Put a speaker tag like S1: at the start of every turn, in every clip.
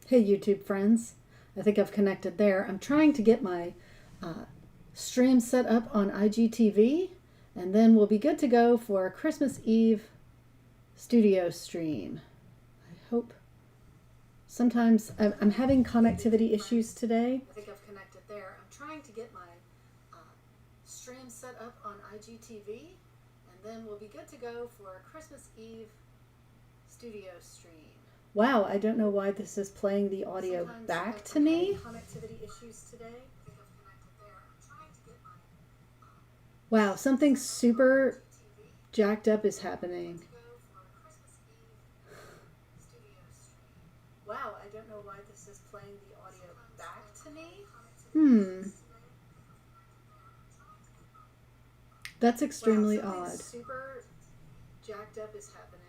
S1: Hey YouTube friends, I think I've connected there. I'm trying to get my stream set up on IGTV, and then we'll be good to go for a Christmas Eve studio stream. I hope. Sometimes I'm having connectivity issues today. I think I've connected there. I'm trying to get my stream set up on IGTV, and then we'll be good to go for a Christmas Eve studio stream. Wow, I don't know why this is playing the audio back to me. Connectivity issues today. Wow, something super jacked up is happening. Wow, I don't know why this is playing the audio back to me. That's extremely odd. Super jacked up is happening.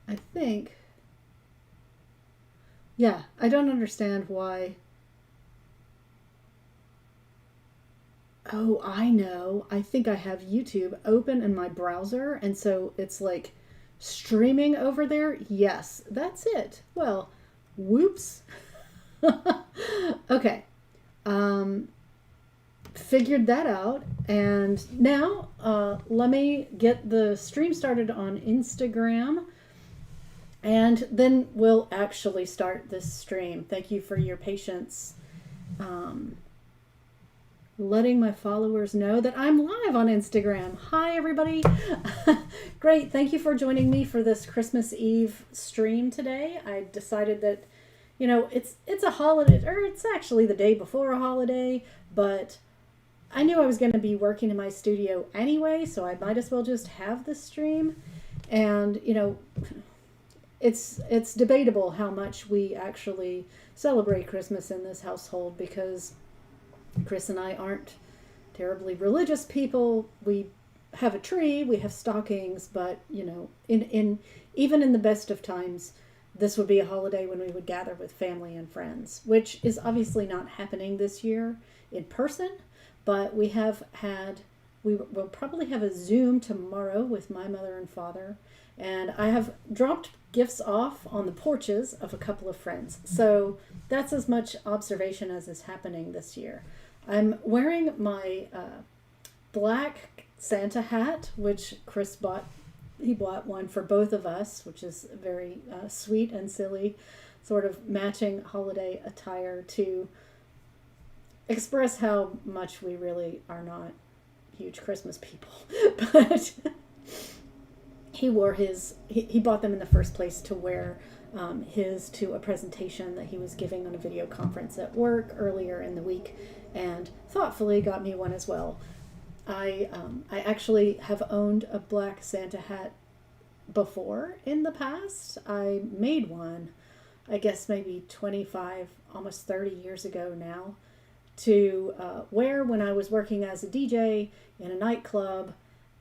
S1: I think, yeah, I don't understand why. Oh, I know. I think I have YouTube open in my browser, and so it's like streaming over there. Yes, that's it. Well, whoops. Okay. Figured that out, and now let me get the stream started on Instagram. And then we'll actually start this stream. Thank you for your patience. Letting my followers know that I'm live on Instagram. Hi, everybody. Great. Thank you for joining me for this Christmas Eve stream today. I decided that, you know, it's a holiday, or it's actually the day before a holiday, but I knew I was going to be working in my studio anyway, so I might as well just have this stream. And, you know, it's debatable how much we actually celebrate Christmas in this household, because Chris and I aren't terribly religious people. We have a tree, we have stockings, but you know, in even in the best of times, this would be a holiday when we would gather with family and friends, which is obviously not happening this year in person, but we will probably have a Zoom tomorrow with my mother and father. And I have dropped gifts off on the porches of a couple of friends. So that's as much observation as is happening this year. I'm wearing my black Santa hat, which Chris bought. He bought one for both of us, which is very sweet and silly, sort of matching holiday attire to express how much we really are not huge Christmas people. But he wore his, he bought them in the first place to wear his to a presentation that he was giving on a video conference at work earlier in the week, and thoughtfully got me one as well. I actually have owned a black Santa hat before in the past. I made one, I guess maybe 25, almost 30 years ago now, to wear when I was working as a DJ in a nightclub.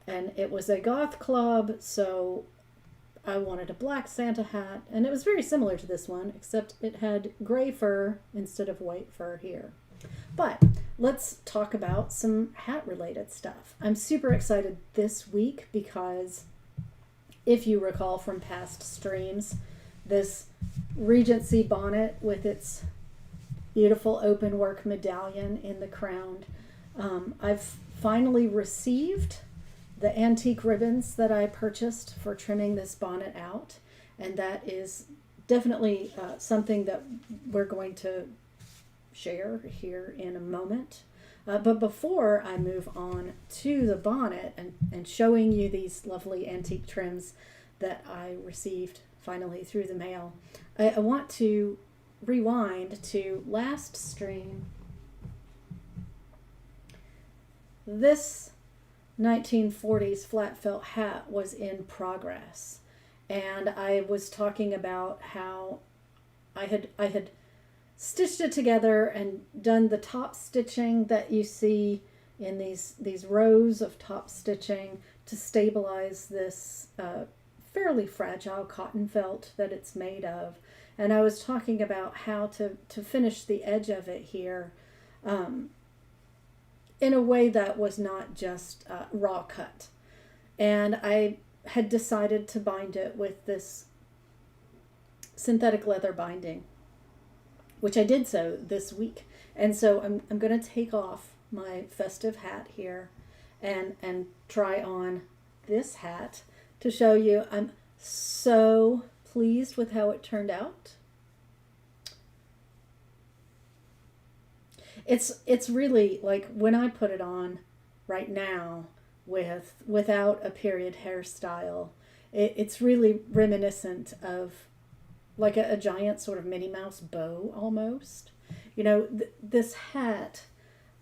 S1: And it was a goth club, so I wanted a black Santa hat. And it was very similar to this one, except it had gray fur instead of white fur here. But let's talk about some hat-related stuff. I'm super excited this week because, if you recall from past streams, this Regency bonnet with its beautiful open work medallion in the crown, I've finally received the antique ribbons that I purchased for trimming this bonnet out, and that is definitely something that we're going to share here in a moment. But before I move on to the bonnet and showing you these lovely antique trims that I received finally through the mail, I want to rewind to last stream. This 1940s flat felt hat was in progress, and I was talking about how I had stitched it together and done the top stitching that you see in these rows of top stitching to stabilize this fairly fragile cotton felt that it's made of. And I was talking about how to finish the edge of it here in a way that was not just raw cut. And I had decided to bind it with this synthetic leather binding, which I did so this week. And so I'm going to take off my festive hat here and try on this hat to show you. I'm so pleased with how it turned out. It's really like when I put it on right now without a period hairstyle, it's really reminiscent of like a giant sort of Minnie Mouse bow almost. You know, this hat,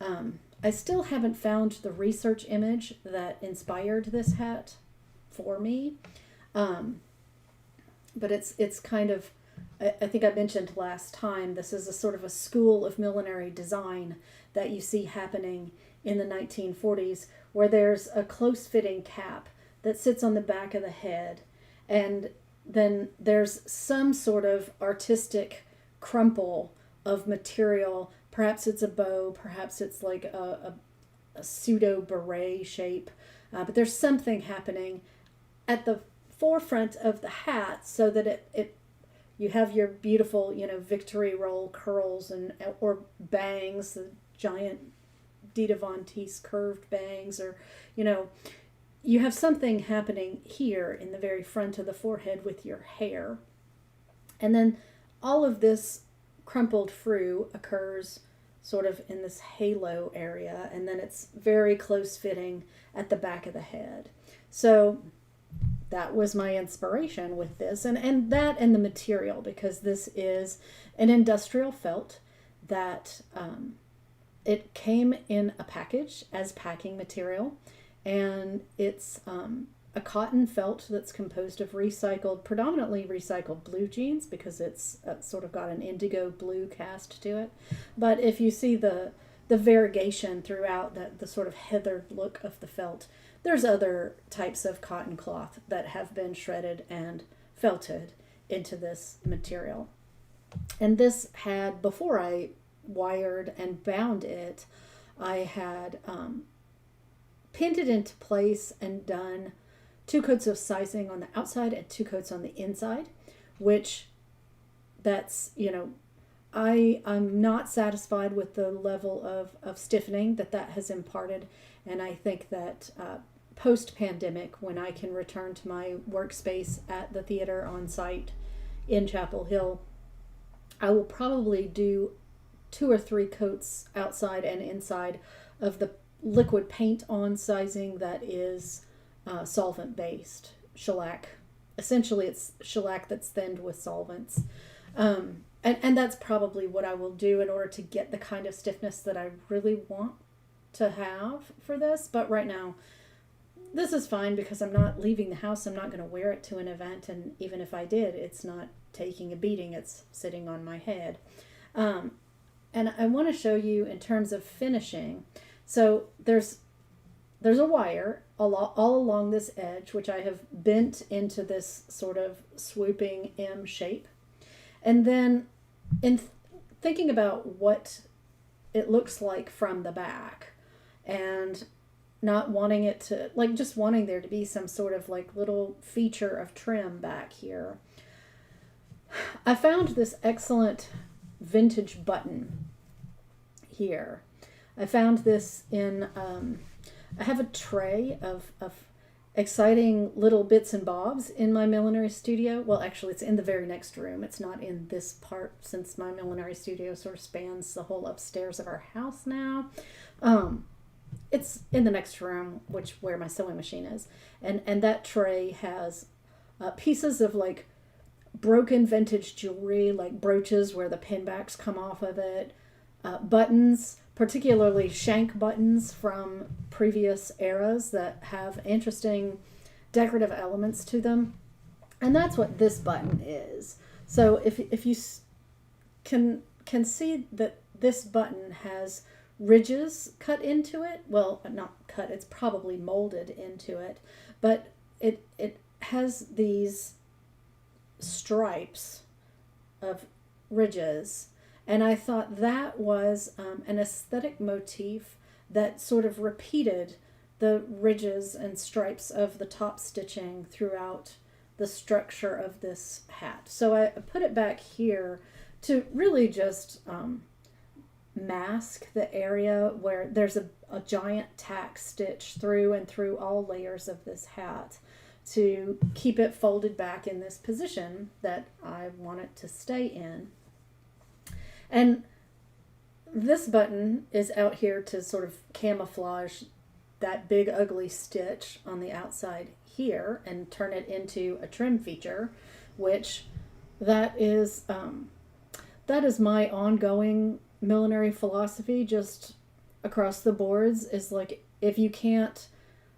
S1: I still haven't found the research image that inspired this hat for me. But it's kind of, I think I mentioned last time, this is a sort of a school of millinery design that you see happening in the 1940s, where there's a close-fitting cap that sits on the back of the head, and then there's some sort of artistic crumple of material. Perhaps it's a bow, perhaps it's like a pseudo beret shape, but there's something happening at the forefront of the hat so that it you have your beautiful, you know, Victory roll curls or bangs, the giant Dita Von Teese curved bangs, or, you know, you have something happening here in the very front of the forehead with your hair. And then all of this crumpled frou occurs sort of in this halo area, and then it's very close fitting at the back of the head. So that was my inspiration with this, and that and the material, because this is an industrial felt that it came in a package as packing material, and it's a cotton felt that's composed of predominantly recycled blue jeans, because it's sort of got an indigo blue cast to it. But if you see the variegation throughout, the sort of heathered look of the felt, there's other types of cotton cloth that have been shredded and felted into this material. And this had, before I wired and bound it, I had pinned it into place and done 2 coats of sizing on the outside and 2 coats on the inside, which that's, you know, I'm not satisfied with the level of stiffening that has imparted. And I think that post-pandemic, when I can return to my workspace at the theater on site in Chapel Hill, I will probably do 2 or 3 coats outside and inside of the liquid paint on sizing that is solvent-based shellac. Essentially, it's shellac that's thinned with solvents. And that's probably what I will do in order to get the kind of stiffness that I really want to have for this. But right now, this is fine because I'm not leaving the house. I'm not going to wear it to an event. And even if I did, it's not taking a beating. It's sitting on my head. And I want to show you in terms of finishing. So there's a wire all along this edge, which I have bent into this sort of swooping M shape. And then in thinking about what it looks like from the back, and not wanting it to, like, just wanting there to be some sort of like little feature of trim back here, I found this excellent vintage button here. I found this in, I have a tray of exciting little bits and bobs in my millinery studio. Well, actually, it's in the very next room. It's not in this part, since my millinery studio sort of spans the whole upstairs of our house now. It's in the next room, where my sewing machine is. And that tray has pieces of like broken vintage jewelry, like brooches where the pin backs come off of it, buttons, particularly shank buttons from previous eras that have interesting decorative elements to them. And that's what this button is. So if you can see that this button has ridges cut into it, well, not cut, it's probably molded into it, but it has these stripes of ridges. And I thought that was an aesthetic motif that sort of repeated the ridges and stripes of the top stitching throughout the structure of this hat. So I put it back here to really just mask the area where there's a giant tack stitch through and through all layers of this hat to keep it folded back in this position that I want it to stay in. And this button is out here to sort of camouflage that big ugly stitch on the outside here and turn it into a trim feature, which that is my ongoing millinery philosophy just across the boards, is like, if you can't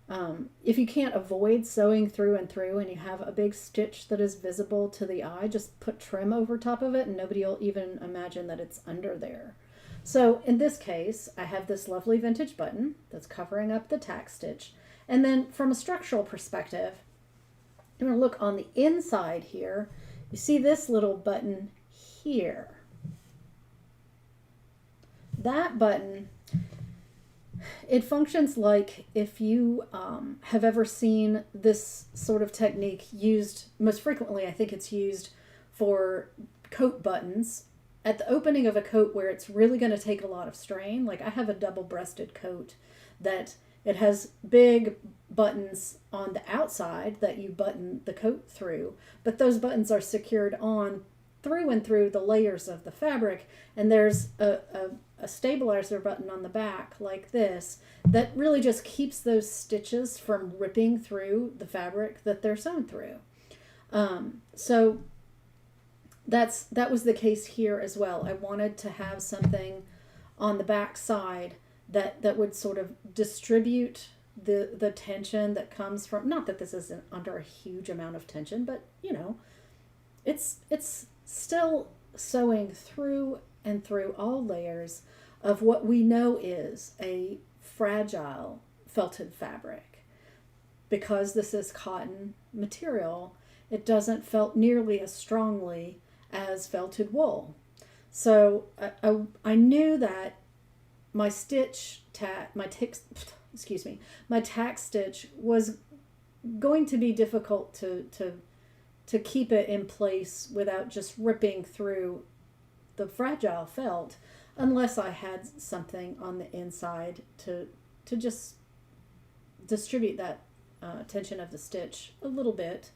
S1: avoid sewing through and through and you have a big stitch that is visible to the eye, just put trim over top of it and nobody will even imagine that it's under there. So in this case, I have this lovely vintage button that's covering up the tack stitch. And then from a structural perspective, I'm going to look on the inside here. You see this little button here. That button, it functions like, if you have ever seen this sort of technique used, most frequently I think it's used for coat buttons. At the opening of a coat where it's really going to take a lot of strain, like I have a double-breasted coat that it has big buttons on the outside that you button the coat through, but those buttons are secured on through and through the layers of the fabric, and there's a stabilizer button on the back like this that really just keeps those stitches from ripping through the fabric that they're sewn through. So that was the case here as well. I wanted to have something on the back side that would sort of distribute the tension that comes from, not that this isn't under a huge amount of tension, but you know, it's still sewing through and through all layers of what we know is a fragile felted fabric. Because this is cotton material, it doesn't felt nearly as strongly as felted wool. So I knew that my tack stitch was going to be difficult to keep it in place without just ripping through the fragile felt, unless I had something on the inside to just distribute that tension of the stitch a little bit.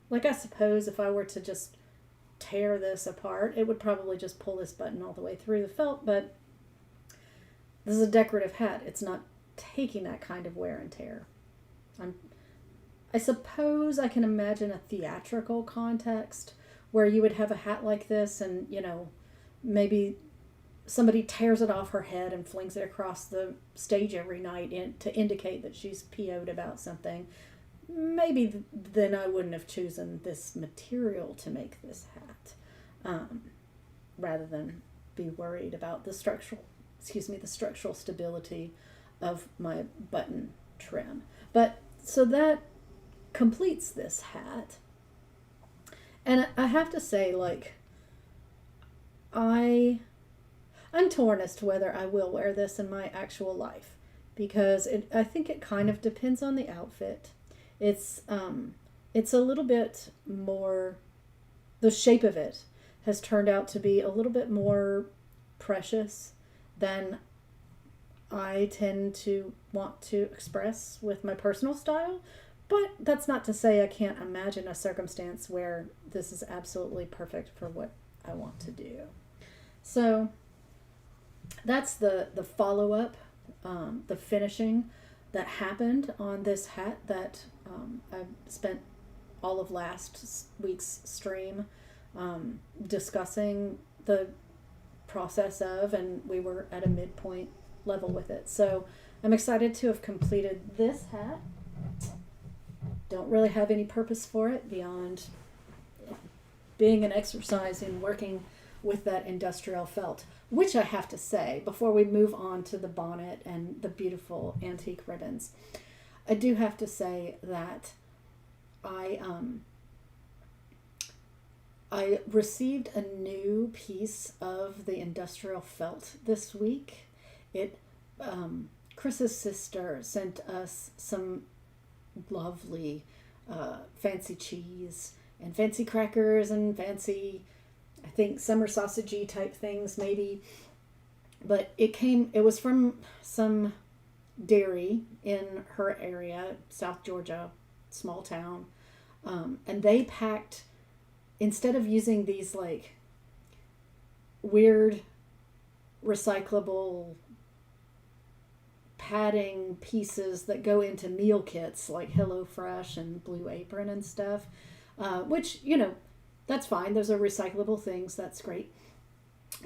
S1: Like I suppose if I were to just tear this apart, it would probably just pull this button all the way through the felt, but this is a decorative hat. It's not taking that kind of wear and tear. I suppose I can imagine a theatrical context where you would have a hat like this and, you know, maybe somebody tears it off her head and flings it across the stage every night to indicate that she's PO'd about something. Maybe then I wouldn't have chosen this material to make this hat, rather than be worried about the structural stability of my button trim. But so that completes this hat. And I have to say, like, I'm torn as to whether I will wear this in my actual life, because I think it kind of depends on the outfit. It's a little bit more, the shape of it has turned out to be a little bit more precious than I tend to want to express with my personal style. But that's not to say I can't imagine a circumstance where this is absolutely perfect for what I want to do. So that's the follow-up, the finishing that happened on this hat that I spent all of last week's stream discussing the process of, and we were at a midpoint level with it. So I'm excited to have completed this hat. Don't really have any purpose for it beyond being an exercise in working with that industrial felt, which I have to say, before we move on to the bonnet and the beautiful antique ribbons, I do have to say that I received a new piece of the industrial felt this week. Chris's sister sent us some lovely fancy cheese and fancy crackers and fancy, I think, summer sausagey type things maybe. But it was from some dairy in her area, South Georgia, small town. And they packed, instead of using these like weird recyclable padding pieces that go into meal kits like HelloFresh and Blue Apron and stuff, which, that's fine. Those are recyclable things. That's great.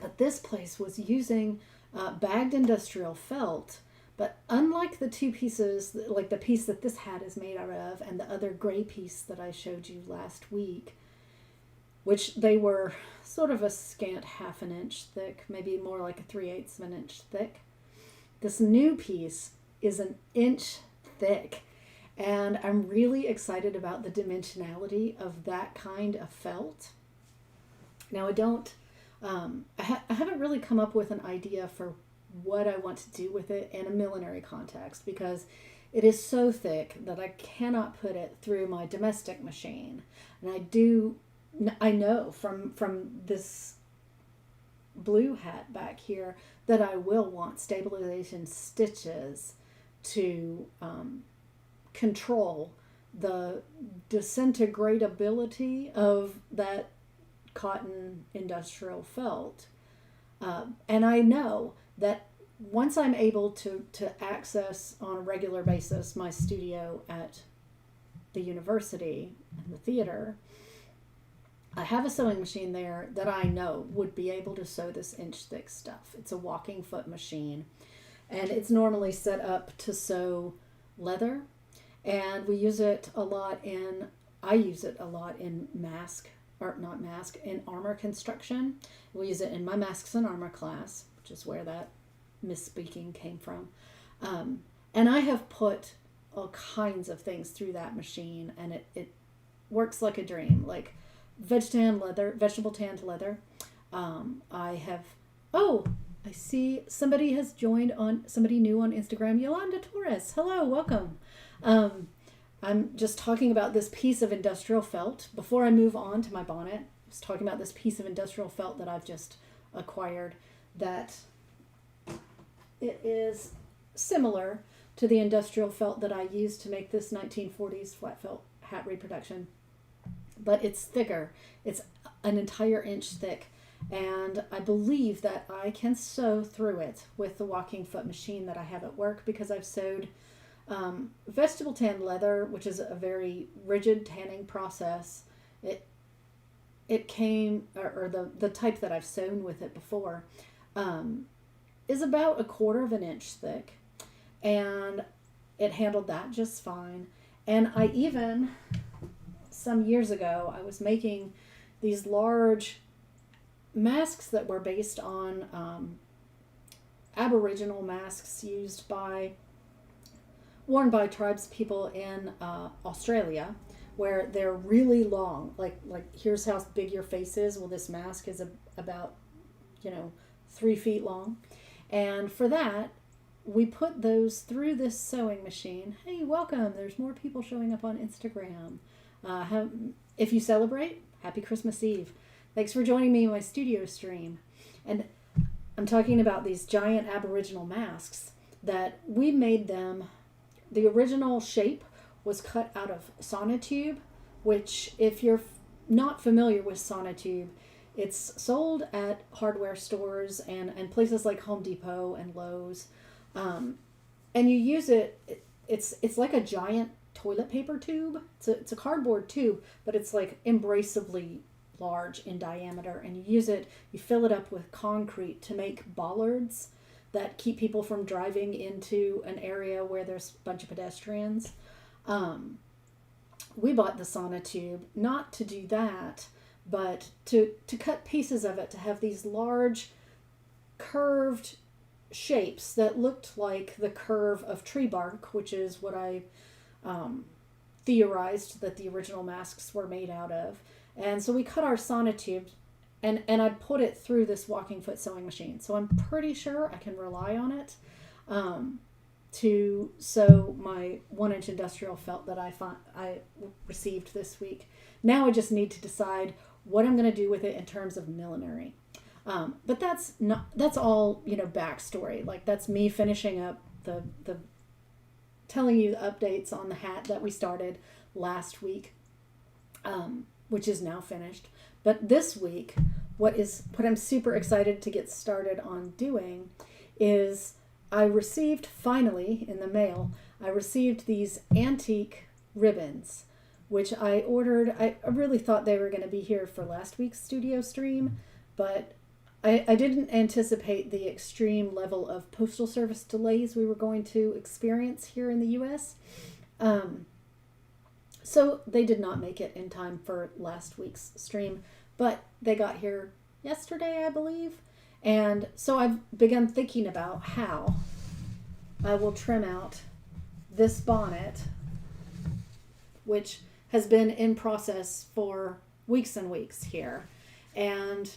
S1: But this place was using bagged industrial felt. But unlike the two pieces, like the piece that this hat is made out of and the other gray piece that I showed you last week, which they were sort of a scant 1/2 inch thick, maybe more like a 3/8 of an inch thick. This new piece is an inch thick, and I'm really excited about the dimensionality of that kind of felt. Now I haven't really come up with an idea for what I want to do with it in a millinery context, because it is so thick that I cannot put it through my domestic machine. And I know from this blue hat back here that I will want stabilization stitches to control the disintegratability of that cotton industrial felt. And I know that once I'm able to access on a regular basis my studio at the university and the theater, I have a sewing machine there that I know would be able to sew this inch thick stuff. It's a walking foot machine, and it's normally set up to sew leather, and I use it a lot in in armor construction. We use it in my masks and armor class, which is where that misspeaking came from. And I have put all kinds of things through that machine, and it works like a dream. Like vegetable tanned leather. I see somebody has joined somebody new on Instagram, Yolanda Torres. Hello, welcome. I'm just talking about this piece of industrial felt. Before I move on to my bonnet, I was talking about this piece of industrial felt that I've just acquired, that it is similar to the industrial felt that I used to make this 1940s flat felt hat reproduction, but it's thicker. It's an entire inch thick, and I believe that I can sew through it with the walking foot machine that I have at work, because I've sewed vegetable tanned leather, which is a very rigid tanning process. It came, or the type that I've sewn with it before, is about 1/4 of an inch thick, and it handled that just fine. And I even, some years ago, I was making these large masks that were based on Aboriginal masks worn by tribes people in Australia, where they're really long. Like here's how big your face is. Well, this mask is about 3 feet long, and for that we put those through this sewing machine. Hey, welcome. There's more people showing up on Instagram. If you celebrate, happy Christmas Eve. Thanks for joining me in my studio stream. And I'm talking about these giant Aboriginal masks that we made them. The original shape was cut out of sonotube, which, if you're not familiar with sonotube, it's sold at hardware stores and places like Home Depot and Lowe's. And you use it, it's like a giant toilet paper tube. It's a cardboard tube, but it's like embraceably large in diameter, and you fill it up with concrete to make bollards that keep people from driving into an area where there's a bunch of pedestrians. We bought the sonotube not to do that, but to cut pieces of it to have these large curved shapes that looked like the curve of tree bark, which is what I theorized that the original masks were made out of. And so we cut our sonotube, and I put it through this walking foot sewing machine. So I'm pretty sure I can rely on it. to sew my 1-inch industrial felt that I received this week. Now I just need to decide what I'm going to do with it in terms of millinery. But that's all, backstory. Like, that's me finishing up the telling you the updates on the hat that we started last week, which is now finished. But this week, what I'm super excited to get started on doing is I received, finally, in the mail, I received these antique ribbons, which I ordered. I really thought they were going to be here for last week's studio stream, but I didn't anticipate the extreme level of postal service delays we were going to experience here in the U.S. So they did not make it in time for last week's stream, but they got here yesterday, I believe. And so I've begun thinking about how I will trim out this bonnet, which has been in process for weeks and weeks here. And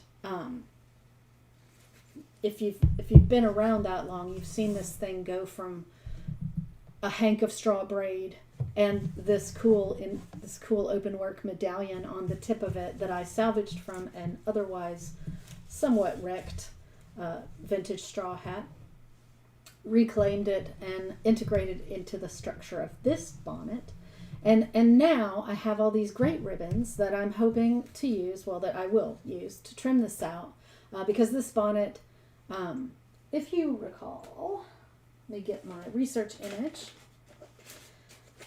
S1: if you've been around that long, you've seen this thing go from a hank of straw braid and this cool open work medallion on the tip of it that I salvaged from an otherwise somewhat wrecked vintage straw hat, reclaimed it and integrated into the structure of this bonnet. And now I have all these great ribbons that I'm hoping to use, that I will use to trim this out, because this bonnet, if you recall, let me get my research image.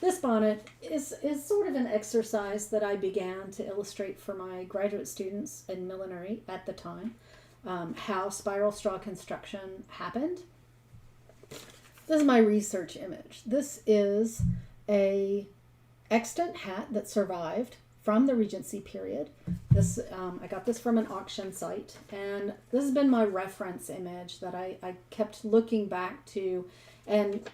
S1: This bonnet is sort of an exercise that I began to illustrate for my graduate students in millinery at the time, how spiral straw construction happened. This is my research image. This is a extant hat that survived from the Regency period. This I got this from an auction site, and this has been my reference image that I kept looking back to. And,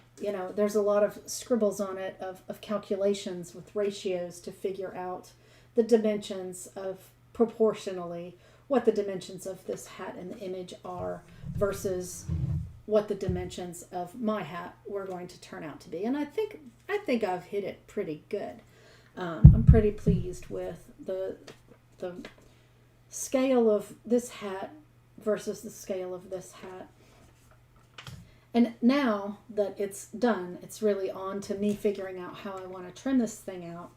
S1: there's a lot of scribbles on it of calculations with ratios to figure out the dimensions of proportionally what the dimensions of this hat in the image are versus what the dimensions of my hat were going to turn out to be. And I think I've hit it pretty good. I'm pretty pleased with the scale of this hat versus the scale of this hat. And now that it's done, it's really on to me figuring out how I want to trim this thing out.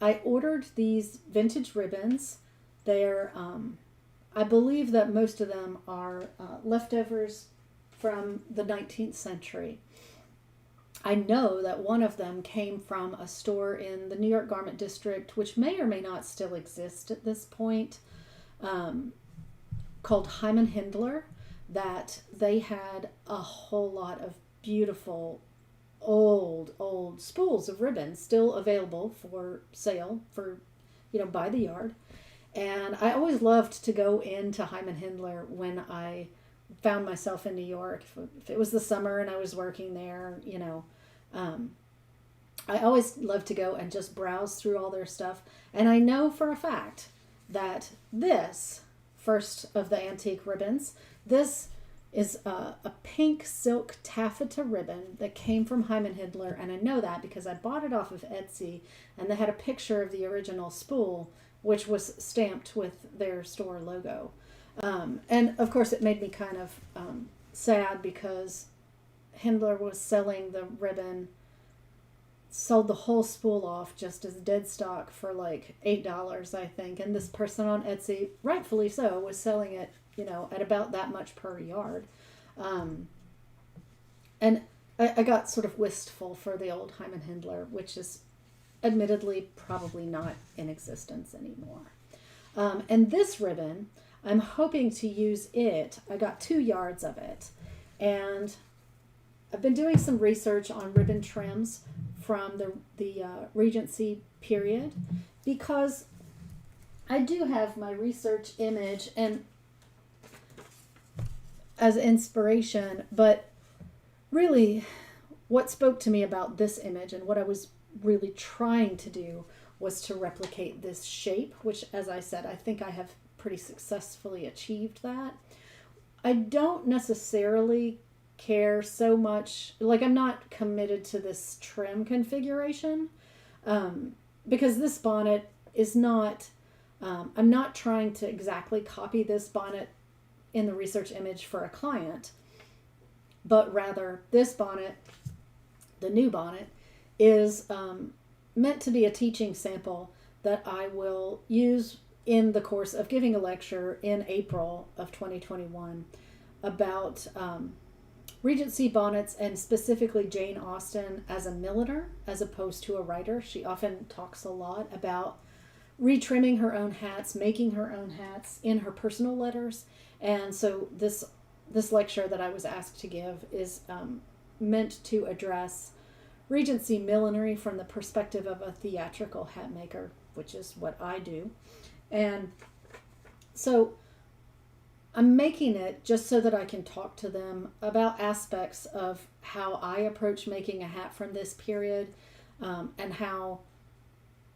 S1: I ordered these vintage ribbons. They're, I believe that most of them are leftovers from the 19th century. I know that one of them came from a store in the New York Garment District, which may or may not still exist at this point, called Hyman Hindler, that they had a whole lot of beautiful old spools of ribbon still available for sale for, by the yard. And I always loved to go into Hyman Hindler when I found myself in New York. If it was the summer and I was working there, I always loved to go and just browse through all their stuff. And I know for a fact that this first of the antique ribbons, this is a pink silk taffeta ribbon that came from Hyman Hindler, and I know that because I bought it off of Etsy, and they had a picture of the original spool, which was stamped with their store logo. And of course it made me kind of sad because Hindler was selling the ribbon, sold the whole spool off just as dead stock for like $8, I think. And this person on Etsy, rightfully so, was selling it, at about that much per yard. And I got sort of wistful for the old Hyman Hindler, which is admittedly probably not in existence anymore. And this ribbon, I'm hoping to use it. I got 2 yards of it. And I've been doing some research on ribbon trims from the Regency period, because I do have my research image and as inspiration, but really what spoke to me about this image and what I was really trying to do was to replicate this shape, which, as I said, I think I have pretty successfully achieved that. I don't necessarily care so much, like I'm not committed to this trim configuration, because this bonnet is not, I'm not trying to exactly copy this bonnet in the research image for a client, but rather this bonnet, the new bonnet, is meant to be a teaching sample that I will use in the course of giving a lecture in April of 2021 about Regency bonnets, and specifically Jane Austen as a milliner as opposed to a writer. She often talks a lot about retrimming her own hats, making her own hats in her personal letters. And so this lecture that I was asked to give is meant to address Regency millinery from the perspective of a theatrical hat maker, which is what I do. And so I'm making it just so that I can talk to them about aspects of how I approach making a hat from this period, and how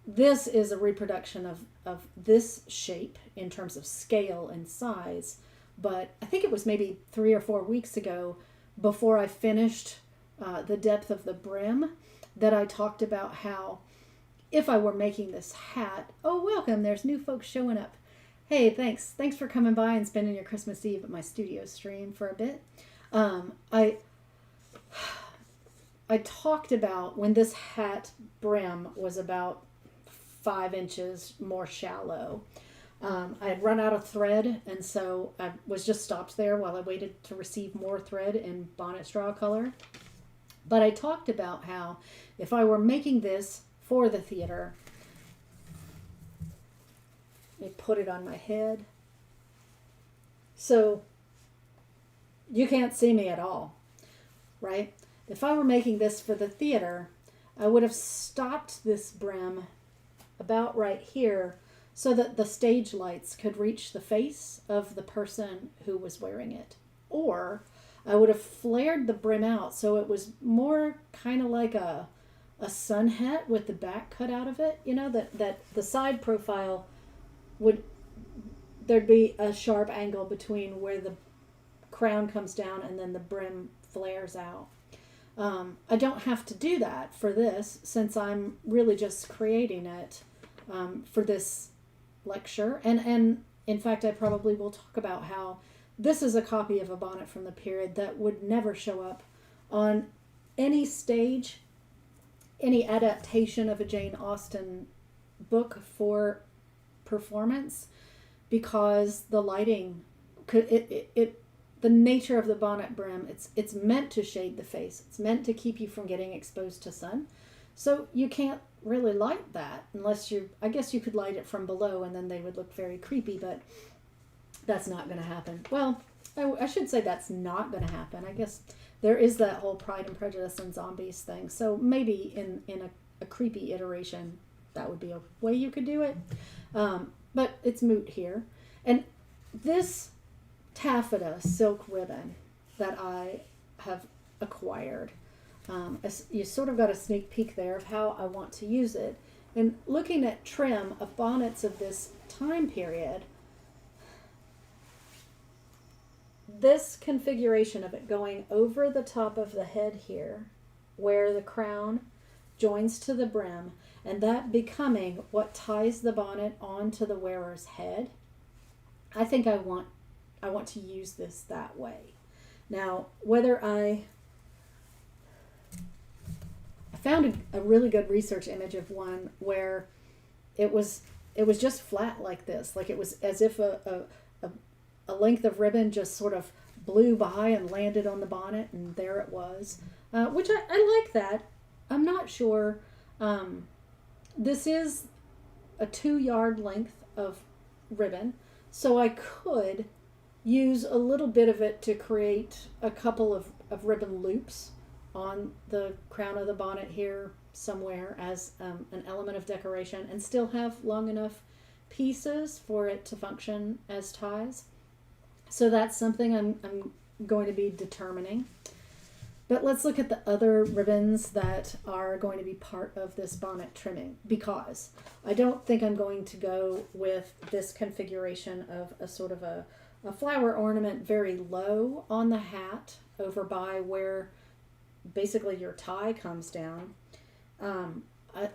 S1: this is a reproduction of this shape in terms of scale and size. But I think it was maybe 3 or 4 weeks ago, before I finished the depth of the brim, that I talked about how if I were making this hat, oh, welcome, there's new folks showing up. Hey, thanks for coming by and spending your Christmas Eve at my studio stream for a bit. I talked about when this hat brim was about 5 inches more shallow. I had run out of thread, and so I was just stopped there while I waited to receive more thread in bonnet straw color. But I talked about how if I were making this for the theater, let me put it on my head so you can't see me at all, right? If I were making this for the theater, I would have stopped this brim about right here so that the stage lights could reach the face of the person who was wearing it. Or I would have flared the brim out so it was more kind of like a sun hat with the back cut out of it, you know, that the side profile there'd be a sharp angle between where the crown comes down and then the brim flares out. I don't have to do that for this, since I'm really just creating it for this lecture. And in fact, I probably will talk about how this is a copy of a bonnet from the period that would never show up on any stage, any adaptation of a Jane Austen book for performance, because the lighting could the nature of the bonnet brim, it's meant to shade the face. It's meant to keep you from getting exposed to sun. So you can't really light that unless I guess you could light it from below and then they would look very creepy, but that's not going to happen. Well, I should say that's not going to happen. I guess there is that whole Pride and Prejudice and zombies thing. So maybe in a creepy iteration, that would be a way you could do it. But it's moot here. And this taffeta silk ribbon that I have acquired, you sort of got a sneak peek there of how I want to use it. And looking at trim of bonnets of this time period, this configuration of it going over the top of the head here, where the crown joins to the brim, and that becoming what ties the bonnet onto the wearer's head, I think I want to use this that way. Now, whether I found a really good research image of one where it was just flat like this, like it was as if a length of ribbon just sort of blew by and landed on the bonnet, and there it was, which I like that. I'm not sure. This is a 2-yard length of ribbon, so I could use a little bit of it to create a couple of ribbon loops on the crown of the bonnet here somewhere as an element of decoration, and still have long enough pieces for it to function as ties. So that's something I'm going to be determining. But let's look at the other ribbons that are going to be part of this bonnet trimming, because I don't think I'm going to go with this configuration of a sort of a a flower ornament very low on the hat over by where basically your tie comes down.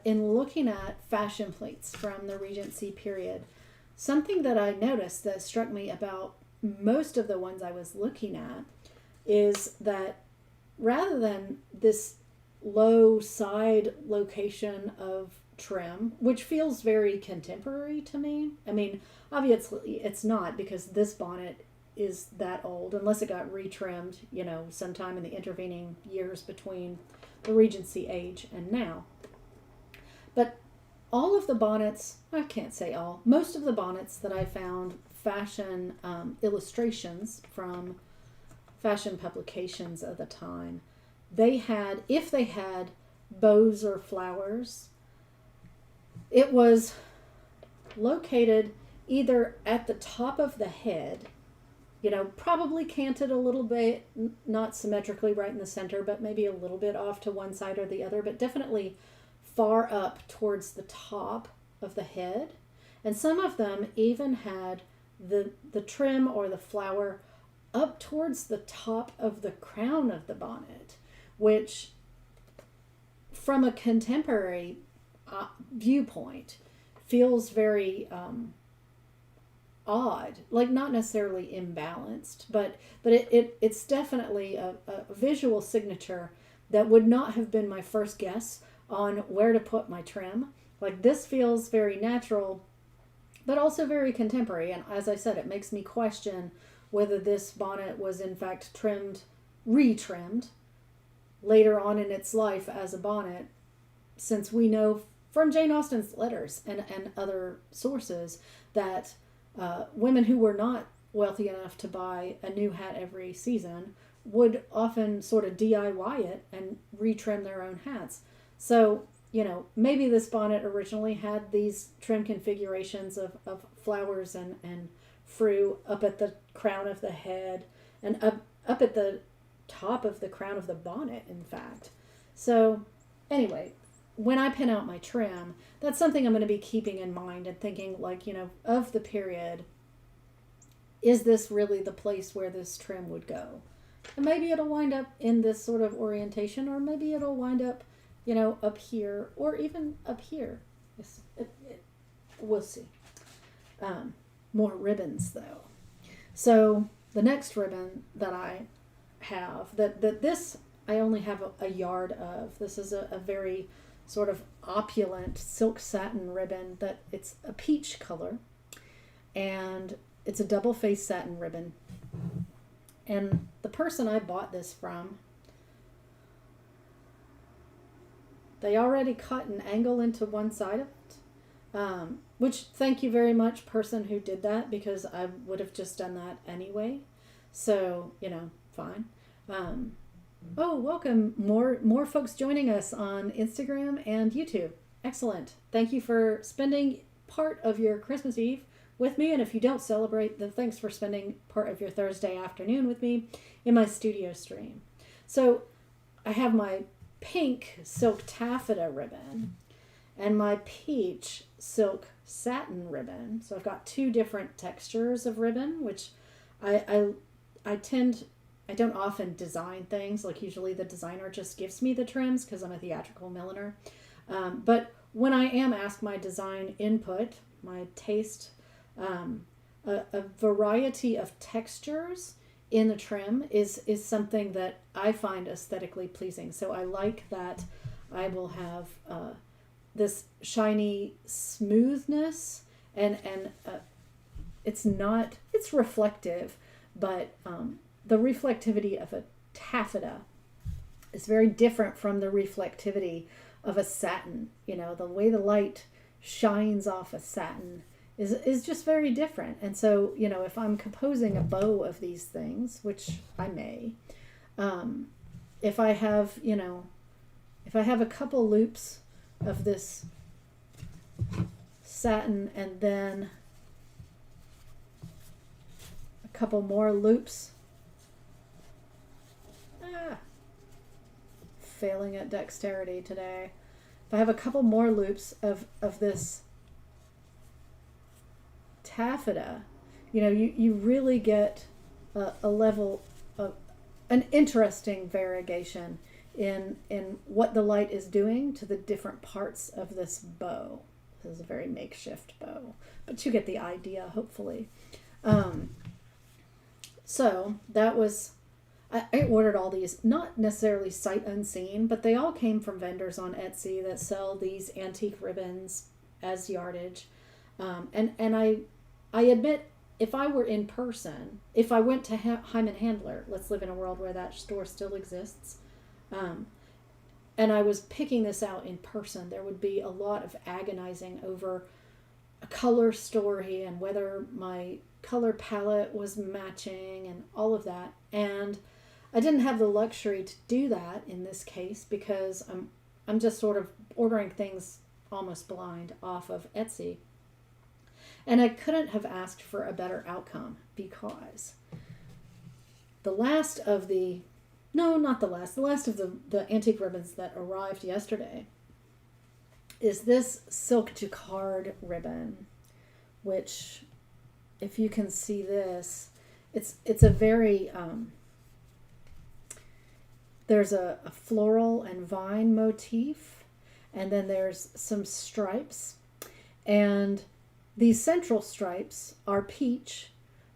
S1: In looking at fashion plates from the Regency period, something that I noticed that struck me about most of the ones I was looking at is that rather than this low side location of trim, which feels very contemporary to me. I mean, obviously it's not, because this bonnet is that old, unless it got retrimmed, sometime in the intervening years between the Regency age and now. But all of the bonnets, I can't say all, most of the bonnets that I found fashion illustrations from fashion publications of the time, if they had bows or flowers, it was located either at the top of the head, probably canted a little bit, not symmetrically right in the center, but maybe a little bit off to one side or the other, but definitely far up towards the top of the head. And some of them even had the trim or the flower up towards the top of the crown of the bonnet, which from a contemporary viewpoint feels very odd, like not necessarily imbalanced, but it's definitely a visual signature that would not have been my first guess on where to put my trim. Like, this feels very natural, but also very contemporary. And as I said, it makes me question whether this bonnet was in fact retrimmed later on in its life as a bonnet, since we know from Jane Austen's letters and other sources that women who were not wealthy enough to buy a new hat every season would often sort of DIY it and retrim their own hats. So, maybe this bonnet originally had these trim configurations of flowers and frou up at the crown of the head and up at the top of the crown of the bonnet, in fact. So, anyway, when I pin out my trim, that's something I'm going to be keeping in mind and thinking, of the period, is this really the place where this trim would go? And maybe it'll wind up in this sort of orientation, or maybe it'll wind up, up here, or even up here. We'll see. More ribbons, though. So the next ribbon that I have, this I only have a yard of. This is a very sort of opulent silk satin ribbon that it's a peach color, and it's a double-faced satin ribbon. And the person I bought this from, they already cut an angle into one side of it, which, thank you very much, person who did that, because I would have just done that anyway. So, fine. Oh, welcome. More folks joining us on Instagram and YouTube. Excellent. Thank you for spending part of your Christmas Eve with me. And if you don't celebrate, then thanks for spending part of your Thursday afternoon with me in my studio stream. So I have my pink silk taffeta ribbon and my peach silk satin ribbon. So I've got two different textures of ribbon, which I don't often design things. Like, usually the designer just gives me the trims because I'm a theatrical milliner. But when I am asked my design input, my taste, a variety of textures in the trim is something that I find aesthetically pleasing. So I like that I will have this shiny smoothness, and it's reflective, but the reflectivity of a taffeta is very different from the reflectivity of a satin. The way the light shines off a satin is just very different. And so, if I'm composing a bow of these things, which I may, if I have a couple loops of this satin and then a couple more loops, failing at dexterity today. If I have a couple more loops of this taffeta, you really get a level of an interesting variegation in what the light is doing to the different parts of this bow. This is a very makeshift bow, but you get the idea, hopefully. So that was, I ordered all these, not necessarily sight unseen, but they all came from vendors on Etsy that sell these antique ribbons as yardage. And I admit, if I were in person, if I went to Hyman Handler, let's live in a world where that store still exists, and I was picking this out in person, there would be a lot of agonizing over a color story and whether my color palette was matching and all of that. And I didn't have the luxury to do that in this case because I'm just sort of ordering things almost blind off of Etsy. And I couldn't have asked for a better outcome because the last of the antique ribbons that arrived yesterday is this silk jacquard ribbon, which, if you can see this, it's a very, there's a floral and vine motif, and then there's some stripes, and these central stripes are peach,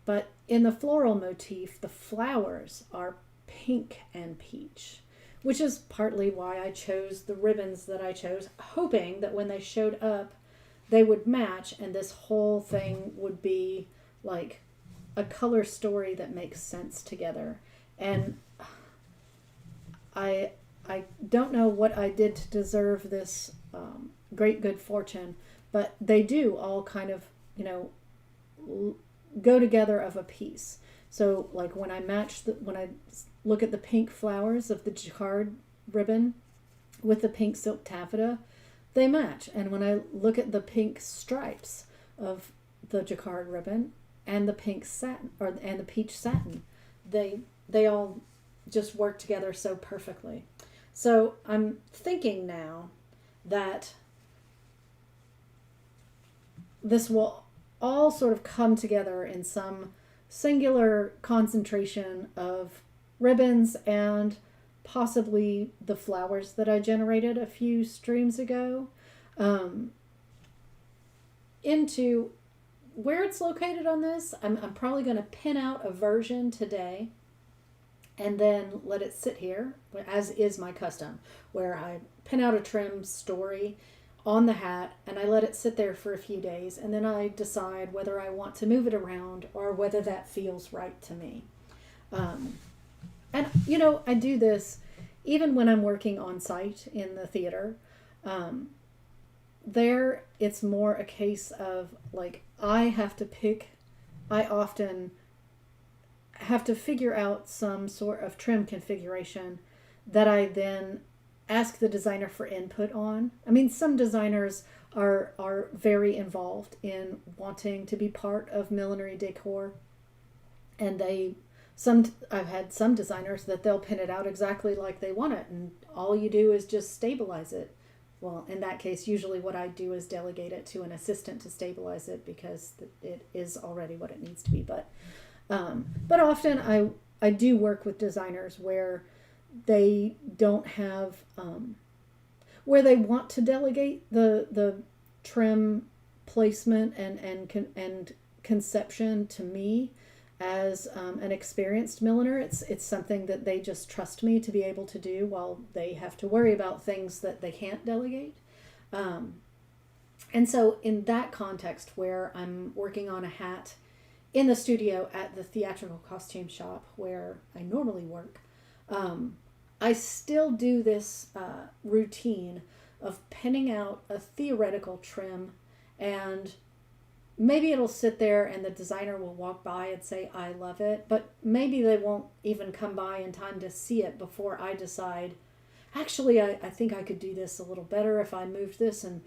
S1: but in the floral motif, the flowers are pink and peach, which is partly why I chose the ribbons that I chose, hoping that when they showed up, they would match and this whole thing would be like a color story that makes sense together. And I don't know what I did to deserve this great good fortune, but they do all kind of, go together of a piece. So like when I look at the pink flowers of the jacquard ribbon with the pink silk taffeta, they match. And when I look at the pink stripes of the jacquard ribbon and the pink satin and the peach satin, they all just work together so perfectly. So I'm thinking now that this will all sort of come together in some singular concentration of ribbons and possibly the flowers that I generated a few streams ago, into where it's located on this. I'm probably going to pin out a version today and then let it sit here, as is my custom, where I pin out a trim story on the hat and I let it sit there for a few days, and then I decide whether I want to move it around or whether that feels right to me. And I do this even when I'm working on site in the theater. There it's more a case of like I often have to figure out some sort of trim configuration that I then ask the designer for input on. I mean, some designers are very involved in wanting to be part of millinery decor, and I've had some designers that they'll pin it out exactly like they want it, and all you do is just stabilize it. Well, in that case, usually what I do is delegate it to an assistant to stabilize it because it is already what it needs to be. But often I do work with designers where they don't have, where they want to delegate the trim placement and conception to me as an experienced milliner. It's something that they just trust me to be able to do while they have to worry about things that they can't delegate. And so in that context where I'm working on a hat in the studio at the theatrical costume shop where I normally work, I still do this routine of pinning out a theoretical trim, and maybe it'll sit there and the designer will walk by and say, I love it, but maybe they won't even come by in time to see it before I decide, actually, I think I could do this a little better if I moved this. And,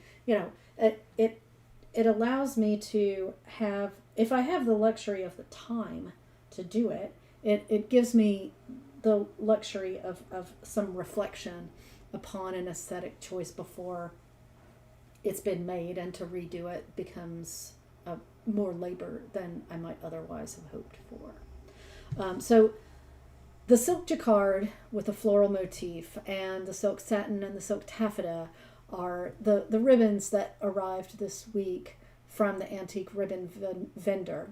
S1: it allows me to have, if I have the luxury of the time to do it, it gives me the luxury of some reflection upon an aesthetic choice before it's been made, and to redo it becomes more labor than I might otherwise have hoped for. So the silk jacquard with a floral motif and the silk satin and the silk taffeta are the ribbons that arrived this week from the antique ribbon vendor.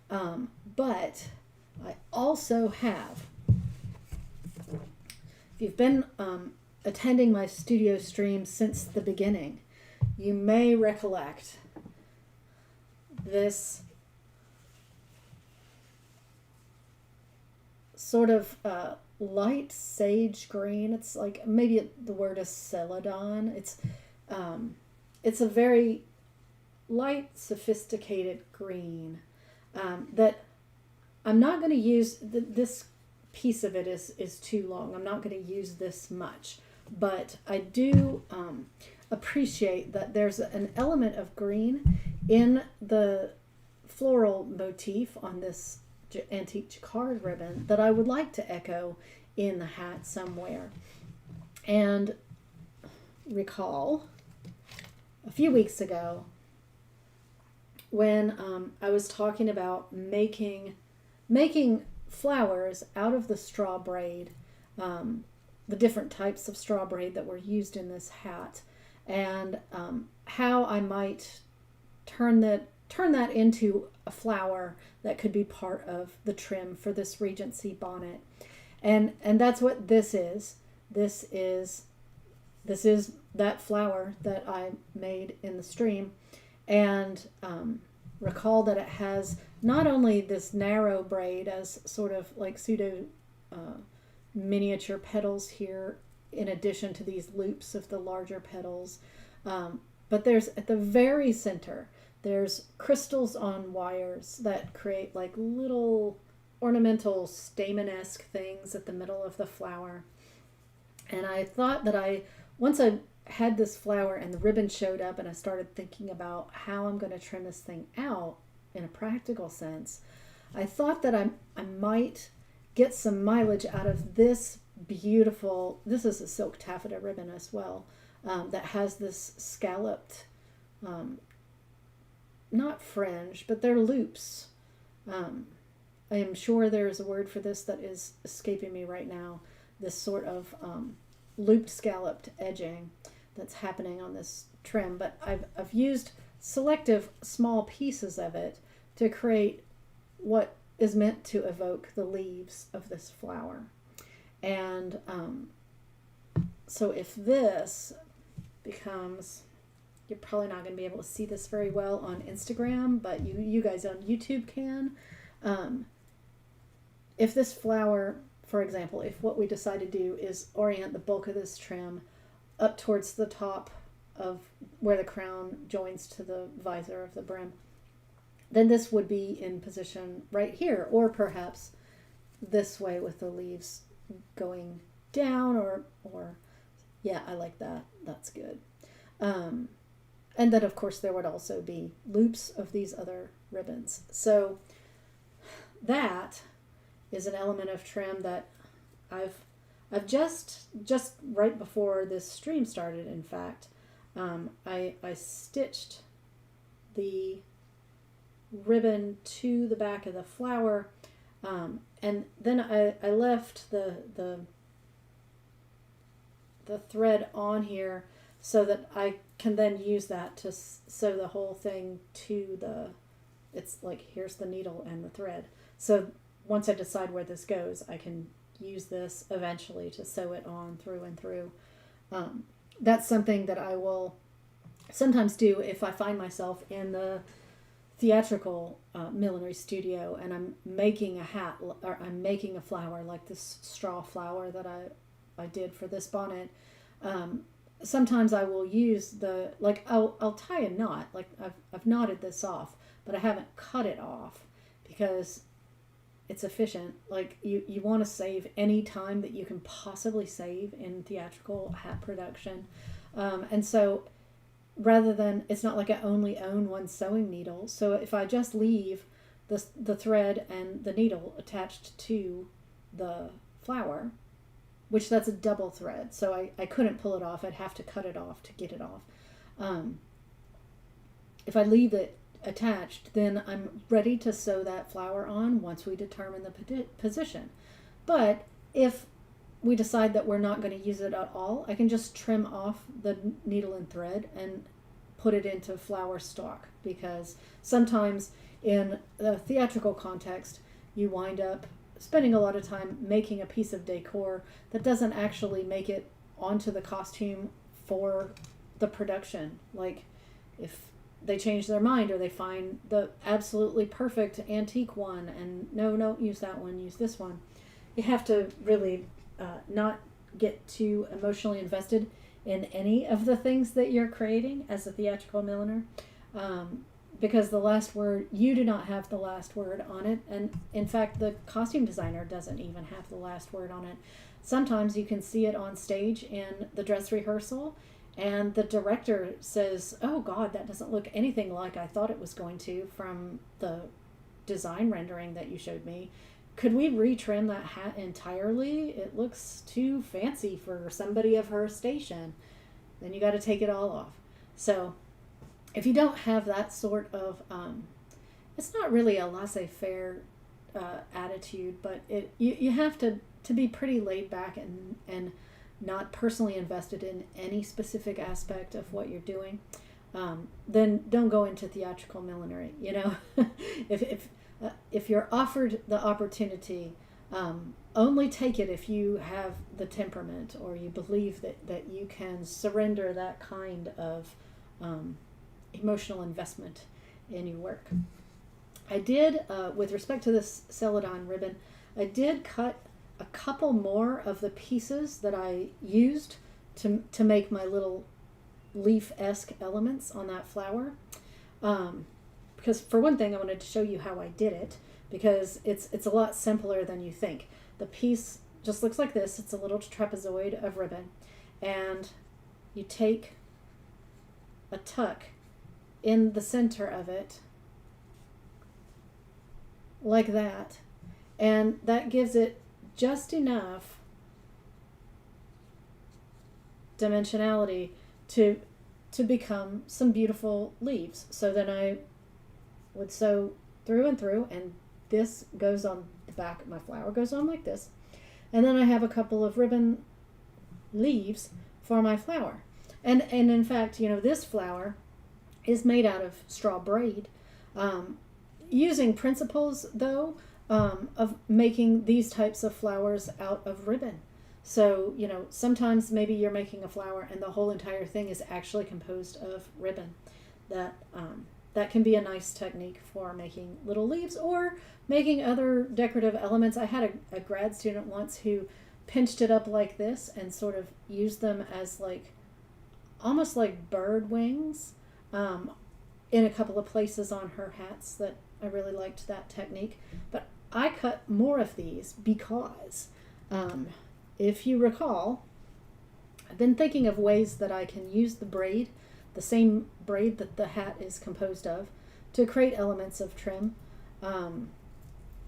S1: But I also have, if you've been attending my studio stream since the beginning, you may recollect this sort of light sage green. It's like, maybe the word is celadon. It's a very light, sophisticated green that I'm not going to use. This piece of it is too long. I'm not going to use this much, but I do appreciate that there's an element of green in the floral motif on this antique jacquard ribbon that I would like to echo in the hat somewhere. And recall a few weeks ago when I was talking about making flowers out of the straw braid, the different types of straw braid that were used in this hat, and how I might turn that into a flower that could be part of the trim for this Regency bonnet. And that's what this is. This is that flower that I made in the stream. And recall that it has not only this narrow braid as sort of like pseudo miniature petals here, in addition to these loops of the larger petals, but there's, at the very center, there's crystals on wires that create like little ornamental stamen-esque things at the middle of the flower. And I thought that once I had this flower and the ribbon showed up and I started thinking about how I'm going to trim this thing out in a practical sense, I thought that I might get some mileage out of this beautiful, this is a silk taffeta ribbon as well, that has this scalloped, not fringe, but they're loops. I am sure there's a word for this that is escaping me right now. This sort of looped scalloped edging that's happening on this trim, but I've used selective small pieces of it to create what is meant to evoke the leaves of this flower. And so if this becomes, you're probably not going to be able to see this very well on Instagram, but you guys on YouTube can. If this flower, for example, if what we decide to do is orient the bulk of this trim up towards the top of where the crown joins to the visor of the brim, then this would be in position right here, or perhaps this way with the leaves going down, or yeah, I like that. That's good. And then of course there would also be loops of these other ribbons. So that is an element of trim that I've just right before this stream started, in fact, I stitched the ribbon to the back of the flower, and then I left the thread on here so that I can then use that to sew the whole thing to it's like, here's the needle and the thread. So once I decide where this goes, I can use this eventually to sew it on through and through. That's something that I will sometimes do if I find myself in the theatrical millinery studio and I'm making a hat, or I'm making a flower like this straw flower that I did for this bonnet. Sometimes I will use I'll tie a knot, like I've knotted this off, but I haven't cut it off because it's efficient. Like you want to save any time that you can possibly save in theatrical hat production. And so rather than, it's not like I only own one sewing needle. So if I just leave the thread and the needle attached to the flower, which that's a double thread, so I couldn't pull it off. I'd have to cut it off to get it off. If I leave it attached, then I'm ready to sew that flower on once we determine the position. But if we decide that we're not going to use it at all, I can just trim off the needle and thread and put it into flower stock, because sometimes in the theatrical context you wind up spending a lot of time making a piece of decor that doesn't actually make it onto the costume for the production. Like if they change their mind or they find the absolutely perfect antique one and no, don't use that one, use this one. You have to really not get too emotionally invested in any of the things that you're creating as a theatrical milliner, because the last word, you do not have the last word on it, and in fact the costume designer doesn't even have the last word on it. Sometimes you can see it on stage in the dress rehearsal and the director says, oh God, that doesn't look anything like I thought it was going to from the design rendering that you showed me. Could we retrim that hat entirely? It looks too fancy for somebody of her station. Then you got to take it all off. So if you don't have that sort of, it's not really a laissez-faire attitude, but you have to be pretty laid back and not personally invested in any specific aspect of what you're doing. Then don't go into theatrical millinery. You know, if you're offered the opportunity, only take it if you have the temperament or you believe that you can surrender that kind of emotional investment in your work. I did, with respect to this Celadon ribbon, I did cut a couple more of the pieces that I used to make my little leaf-esque elements on that flower. Because for one thing, I wanted to show you how I did it, because it's a lot simpler than you think. The piece just looks like this. It's a little trapezoid of ribbon, and you take a tuck in the center of it like that, and that gives it just enough dimensionality to become some beautiful leaves. So then I would sew through and through, and this goes on the back of my flower, goes on like this, and then I have a couple of ribbon leaves for my flower. And in fact, you know, this flower is made out of straw braid, using principles though of making these types of flowers out of ribbon. So, you know, sometimes maybe you're making a flower and the whole entire thing is actually composed of ribbon. That can be a nice technique for making little leaves or making other decorative elements. I had a grad student once who pinched it up like this and sort of used them as like almost like bird wings in a couple of places on her hats. That I really liked that technique. But I cut more of these because if you recall, I've been thinking of ways that I can use the braid, the same braid that the hat is composed of, to create elements of trim.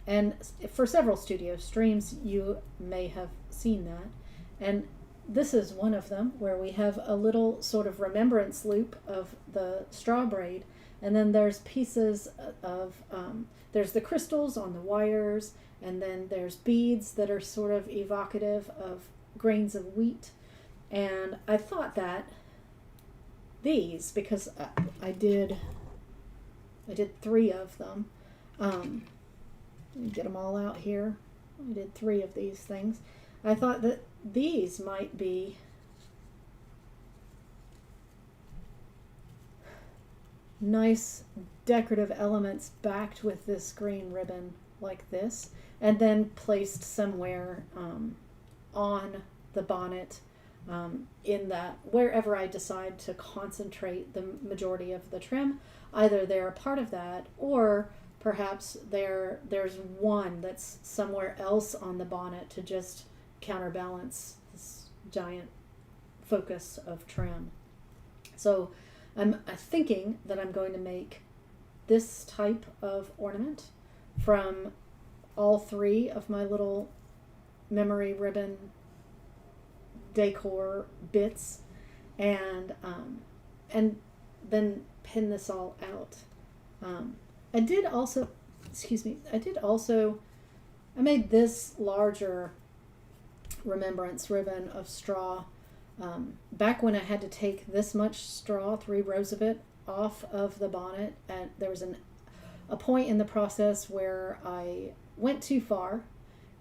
S1: And for several studio streams, you may have seen that. And this is one of them where we have a little sort of remembrance loop of the straw braid. And then there's pieces of, there's the crystals on the wires, and then there's beads that are sort of evocative of grains of wheat. And I thought that these, because I did 3 of them. Let me get them all out here. I did 3 of these things. I thought that these might be nice decorative elements backed with this green ribbon like this, and then placed somewhere on the bonnet, in that wherever I decide to concentrate the majority of the trim, either they're a part of that, or perhaps there's one that's somewhere else on the bonnet to just counterbalance this giant focus of trim. So I'm thinking that I'm going to make this type of ornament from all 3 of my little memory ribbon decor bits, and then pin this all out. I did also, I made this larger remembrance ribbon of straw back when I had to take this much straw, 3 rows of it, off of the bonnet. And there was a point in the process where I went too far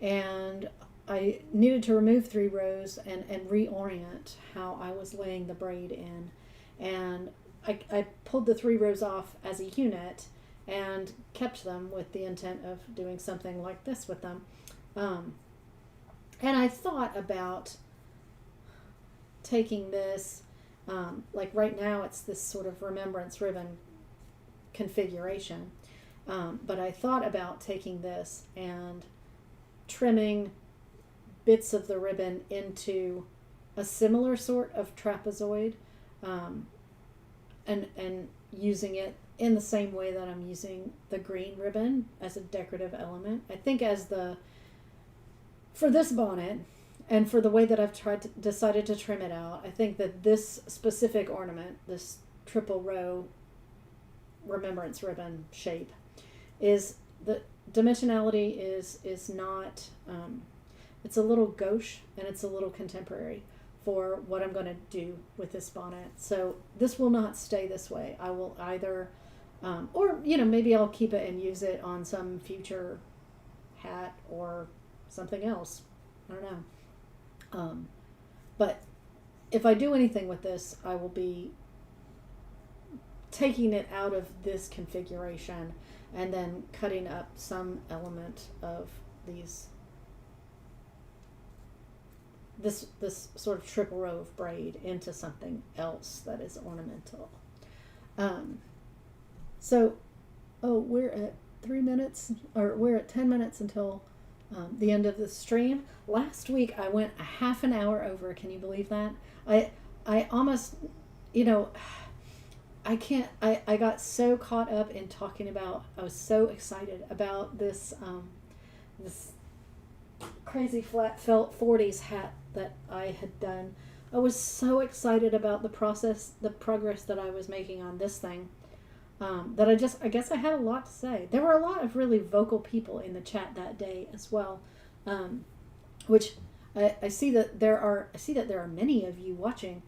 S1: and I needed to remove 3 rows and reorient how I was laying the braid in. And I pulled the 3 rows off as a unit and kept them with the intent of doing something like this with them. And I thought about taking this, like right now it's this sort of remembrance ribbon configuration. But I thought about taking this and trimming bits of the ribbon into a similar sort of trapezoid, and using it in the same way that I'm using the green ribbon as a decorative element. I think for this bonnet and for the way that I've decided to trim it out, I think that this specific ornament, this triple row remembrance ribbon shape, is the dimensionality is not, it's a little gauche and it's a little contemporary for what I'm going to do with this bonnet. So this will not stay this way. I will either, or, maybe I'll keep it and use it on some future hat or something else. I don't know. But if I do anything with this, I will be taking it out of this configuration and then cutting up some element of this sort of triple row of braid into something else that is ornamental. We're at 3 minutes, or we're at 10 minutes until the end of the stream. Last week I went a half an hour over. Can you believe that? I almost, I got so caught up in talking about, I was so excited about this crazy flat felt 40s hat that I had done. I was so excited about the progress that I was making on this thing, that I guess I had a lot to say. There were a lot of really vocal people in the chat that day as well, which I see that there are many of you watching.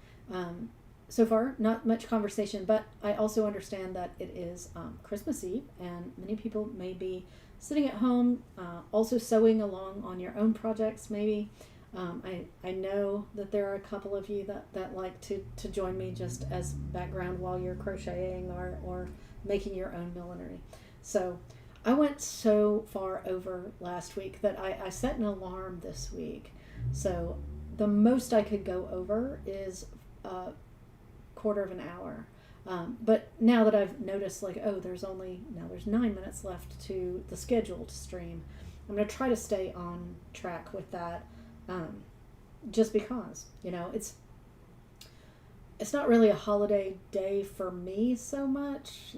S1: So far, not much conversation, but I also understand that it is Christmas Eve, and many people may be sitting at home, also sewing along on your own projects, maybe. I know that there are a couple of you that like to join me just as background while you're crocheting or making your own millinery. So I went so far over last week that I set an alarm this week. So the most I could go over is quarter of an hour. But now that I've noticed, there's 9 minutes left to the scheduled stream, I'm going to try to stay on track with that, just because, it's not really a holiday day for me so much.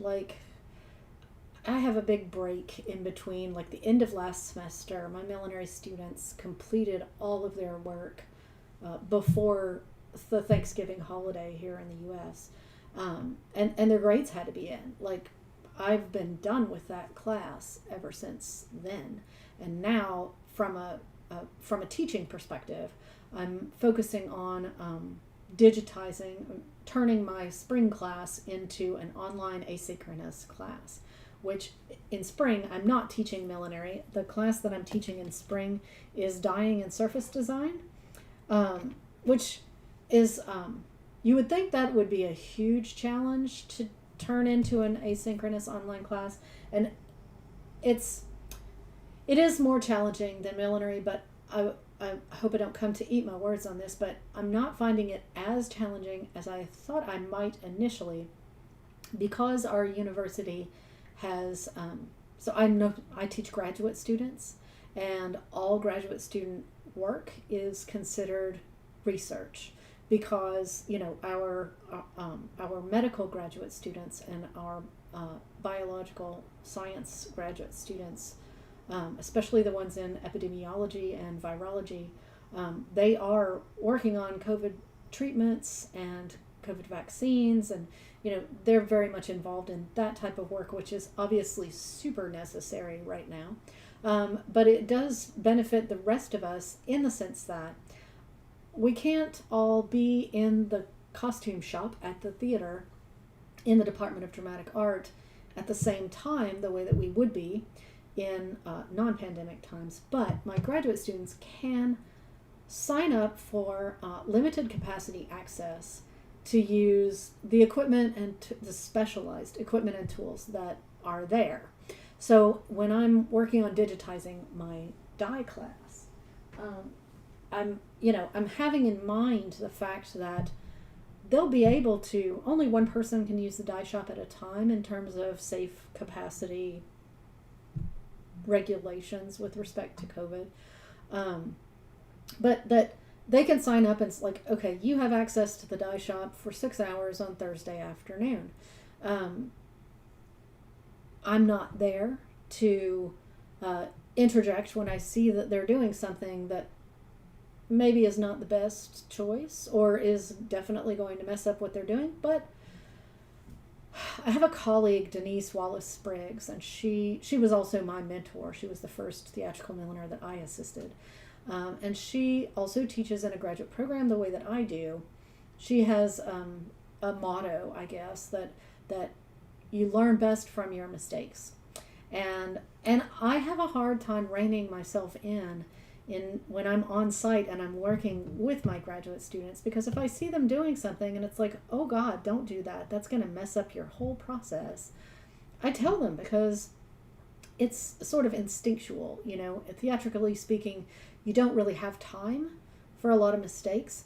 S1: I have a big break in between, the end of last semester. My millinery students completed all of their work before the Thanksgiving holiday here in the U.S., and their grades had to be in. I've been done with that class ever since then, and now from a teaching perspective, I'm focusing on digitizing, turning my spring class into an online asynchronous class, which in spring I'm not teaching millinery. The class that I'm teaching in spring is dyeing and surface design, which is, you would think that would be a huge challenge to turn into an asynchronous online class, and it is more challenging than millinery, but I hope I don't come to eat my words on this, but I'm not finding it as challenging as I thought I might initially, because our university has, so I teach graduate students, and all graduate student work is considered research, because our medical graduate students and our biological science graduate students, especially the ones in epidemiology and virology, they are working on COVID treatments and COVID vaccines, and they're very much involved in that type of work, which is obviously super necessary right now. But it does benefit the rest of us in the sense that we can't all be in the costume shop at the theater in the Department of Dramatic Art at the same time the way that we would be in non-pandemic times. But my graduate students can sign up for limited capacity access to use the equipment and the specialized equipment and tools that are there. So when I'm working on digitizing my dye class, I'm having in mind the fact that they'll be able to, only one person can use the dye shop at a time in terms of safe capacity regulations with respect to COVID. But that they can sign up and it's like, okay, you have access to the dye shop for 6 hours on Thursday afternoon. I'm not there to interject when I see that they're doing something that maybe is not the best choice or is definitely going to mess up what they're doing. But I have a colleague, Denise Wallace-Spriggs, and she was also my mentor. She was the first theatrical milliner that I assisted. And she also teaches in a graduate program the way that I do. She has a motto, I guess, that you learn best from your mistakes. And I have a hard time reining myself in when I'm on site and I'm working with my graduate students, because if I see them doing something and it's like, oh God, don't do that, that's going to mess up your whole process, I tell them, because it's sort of instinctual. Theatrically speaking, you don't really have time for a lot of mistakes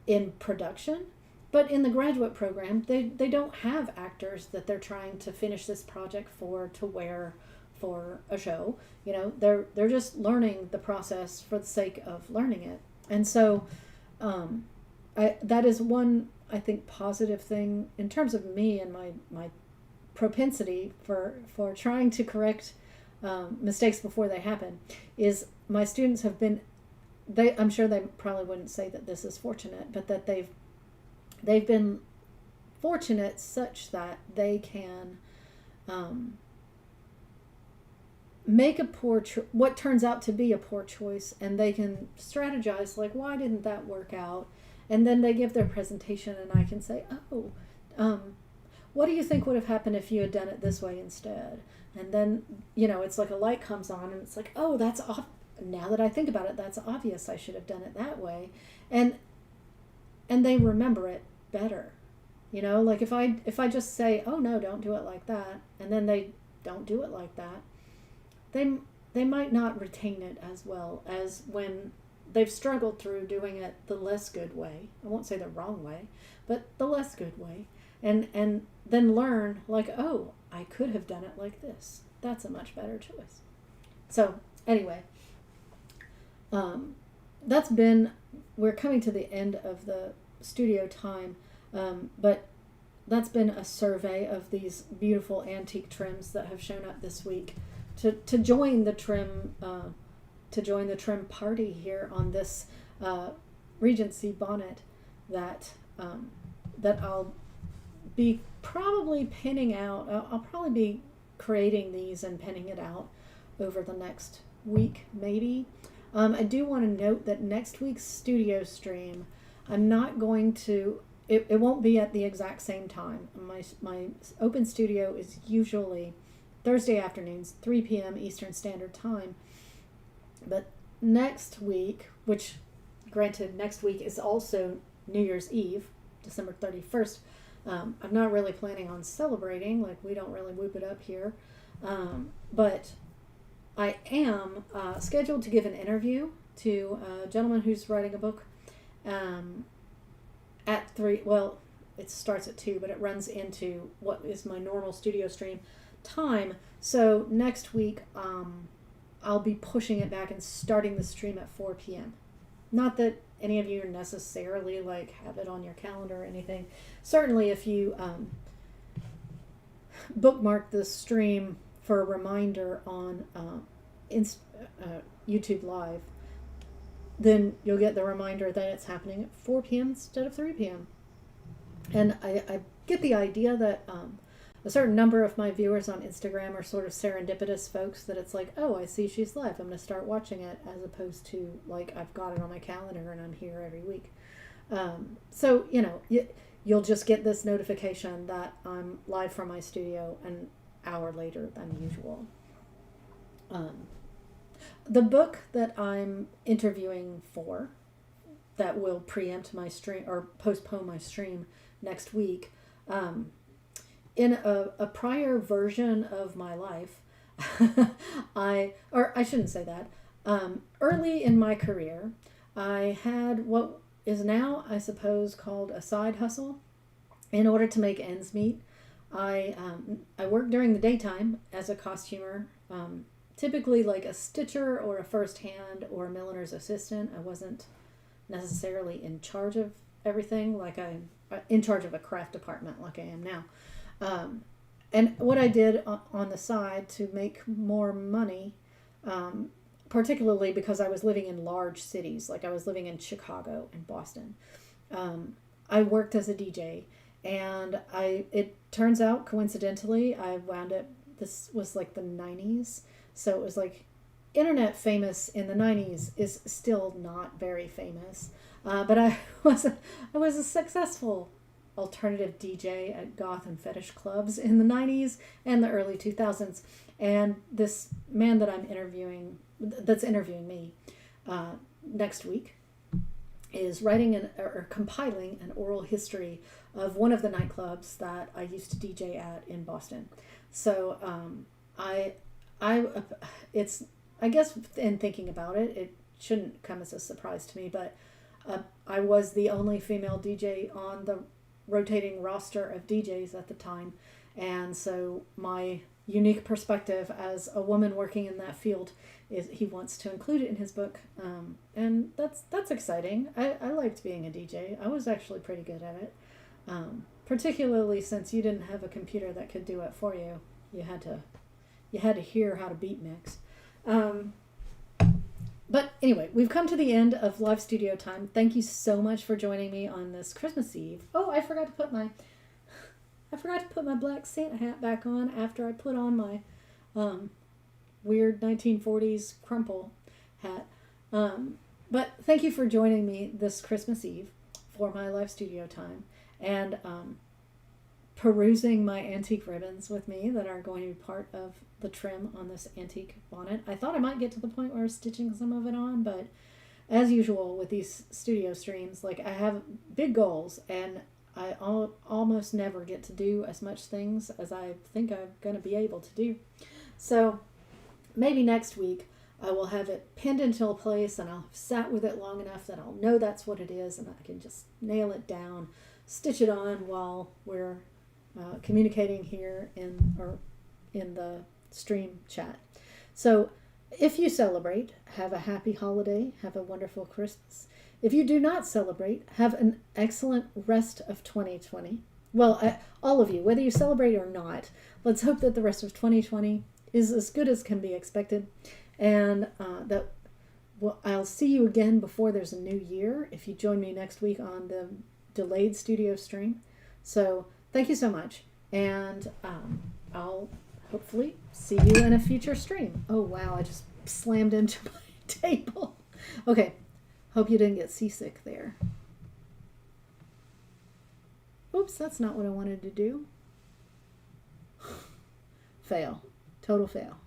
S1: in production. But in the graduate program, they don't have actors that they're trying to finish this project to wear for a show. They're just learning the process for the sake of learning it. And so that is one, I think, positive thing in terms of me and my propensity for trying to correct mistakes before they happen, is my students have been, I'm sure they probably wouldn't say that this is fortunate, but that they've been fortunate such that they can make what turns out to be a poor choice, and they can strategize, like, why didn't that work out? And then they give their presentation and I can say, what do you think would have happened if you had done it this way instead? And then, it's like a light comes on and it's like, oh, that's off. Now that I think about it, that's obvious. I should have done it that way. And they remember it better. Like if I just say, oh no, don't do it like that, and then they don't do it like that, they might not retain it as well as when they've struggled through doing it the less good way. I won't say the wrong way, but the less good way. And then learn, like, oh, I could have done it like this. That's a much better choice. So anyway, we're coming to the end of the studio time, but that's been a survey of these beautiful antique trims that have shown up this week to join the trim party here on this Regency bonnet that I'll be probably pinning out. I'll probably be creating these and pinning it out over the next week, maybe. I do want to note that next week's studio stream, I'm not going to, it won't be at the exact same time. My open studio is usually Thursday afternoons, 3 p.m. Eastern Standard Time. But next week, which granted next week is also New Year's Eve, December 31st, I'm not really planning on celebrating, like we don't really whoop it up here, but I am scheduled to give an interview to a gentleman who's writing a book at 3, well, it starts at 2, but it runs into what is my normal studio stream time. So next week, I'll be pushing it back and starting the stream at 4 p.m. Not that any of you necessarily like have it on your calendar or anything. Certainly if you bookmark the stream for a reminder on YouTube Live, then you'll get the reminder that it's happening at 4 p.m. instead of 3 p.m. And I get the idea that a certain number of my viewers on Instagram are sort of serendipitous folks, that it's like, oh, I see she's live, I'm going to start watching it, as opposed to like I've got it on my calendar and I'm here every week. So, you'll just get this notification that I'm live from my studio an hour later than usual. The book that I'm interviewing for, that will preempt my stream or postpone my stream next week, in a prior version of my life, I shouldn't say that. Early in my career, I had what is now, I suppose, called a side hustle. In order to make ends meet, I worked during the daytime as a costumer, typically like a stitcher or a first hand or a milliner's assistant. I wasn't necessarily in charge of everything, like I'm in charge of a craft department like I am now. And what I did on the side to make more money, particularly because I was living in large cities, like I was living in Chicago and Boston, I worked as a DJ. And it turns out, coincidentally, I wound up, this was like the 90s. So it was like internet famous in the 90s is still not very famous. But I was a successful alternative DJ at goth and fetish clubs in the 90s and the early 2000s. And this man that that's interviewing me next week, is writing or compiling an oral history of one of the nightclubs that I used to DJ at in Boston. So it's, I guess in thinking about it, it shouldn't come as a surprise to me, but I was the only female DJ on the rotating roster of DJs at the time. And so my unique perspective as a woman working in that field is he wants to include it in his book. And that's exciting. I liked being a DJ. I was actually pretty good at it. Particularly since you didn't have a computer that could do it for you. You had to hear how to beat mix. But anyway, we've come to the end of live studio time. Thank you so much for joining me on this Christmas Eve. Oh, I forgot to put my black Santa hat back on after I put on my weird 1940s crumple hat. But thank you for joining me this Christmas Eve for my live studio time, and perusing my antique ribbons with me that are going to be part of the trim on this antique bonnet. I thought I might get to the point where I was stitching some of it on, but as usual with these studio streams, like I have big goals and I almost never get to do as much things as I think I'm going to be able to do. So maybe next week I will have it pinned into a place and I'll have sat with it long enough that I'll know that's what it is and I can just nail it down, stitch it on while we're communicating here in the stream chat. So if you celebrate, have a happy holiday, have a wonderful Christmas. If you do not celebrate, have an excellent rest of 2020. Well, all of you, whether you celebrate or not, let's hope that the rest of 2020 is as good as can be expected, and that I'll see you again before there's a new year if you join me next week on the delayed studio stream. So thank you so much, and I'll hopefully see you in a future stream. Oh wow, I just slammed into my table. Okay, hope you didn't get seasick there. Oops, that's not what I wanted to do. Fail. Total fail.